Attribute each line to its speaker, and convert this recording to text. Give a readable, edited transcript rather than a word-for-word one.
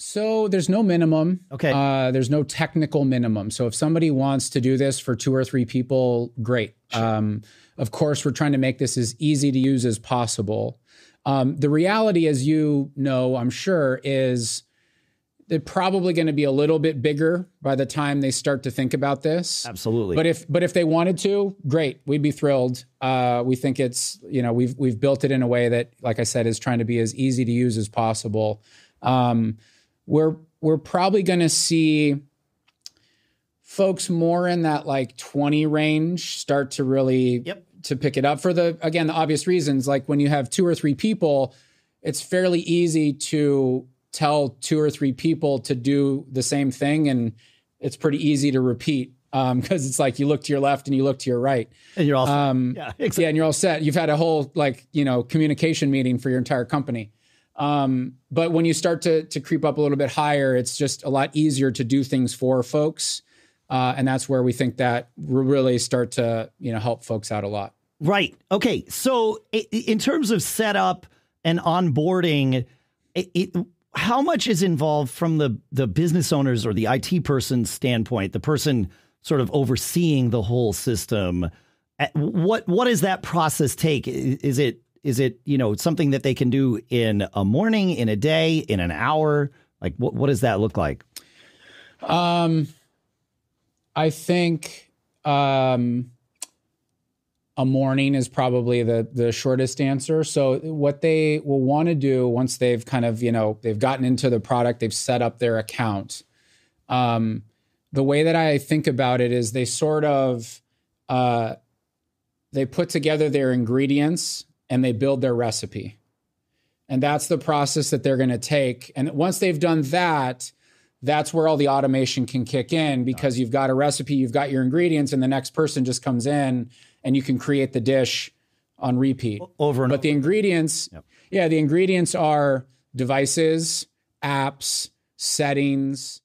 Speaker 1: So there's no minimum.
Speaker 2: Okay.
Speaker 1: There's no technical minimum. So if somebody wants to do this for 2 or 3 people, great. Sure. Of course, we're trying to make this as easy to use as possible. The reality, as you know, I'm sure, is they're probably going to be a little bit bigger by the time they start to think about this.
Speaker 2: Absolutely.
Speaker 1: But if they wanted to, great. We'd be thrilled. We think it's, we've built it in a way that, like I said, is trying to be as easy to use as possible. We're probably going to see folks more in that like 20 range start to really to pick it up for the obvious reasons. Like when you have 2 or 3 people, it's fairly easy to tell 2 or 3 people to do the same thing. And it's pretty easy to repeat because it's like you look to your left and you look to your right.
Speaker 2: And you're all exactly.
Speaker 1: Yeah, and you're all set. You've had a whole communication meeting for your entire company. But when you start to creep up a little bit higher, it's just a lot easier to do things for folks. And that's where we think that we'll really start to, help folks out a lot.
Speaker 2: Right. Okay. So in terms of setup and onboarding, how much is involved from the business owners or the IT person's standpoint, the person sort of overseeing the whole system? What does that process take? Is it something that they can do in a morning, in a day, in an hour? Like what does that look like?
Speaker 1: I think a morning is probably the shortest answer. So what they will want to do once they've kind of, they've gotten into the product, they've set up their account. The way that I think about it is they sort of, they put together their ingredients and they build their recipe. And that's the process that they're going to take. And once they've done that, that's where all the automation can kick in because you've got a recipe, you've got your ingredients, and the next person just comes in and you can create the dish on repeat.
Speaker 2: Over and over.
Speaker 1: But the ingredients, the ingredients are devices, apps, settings,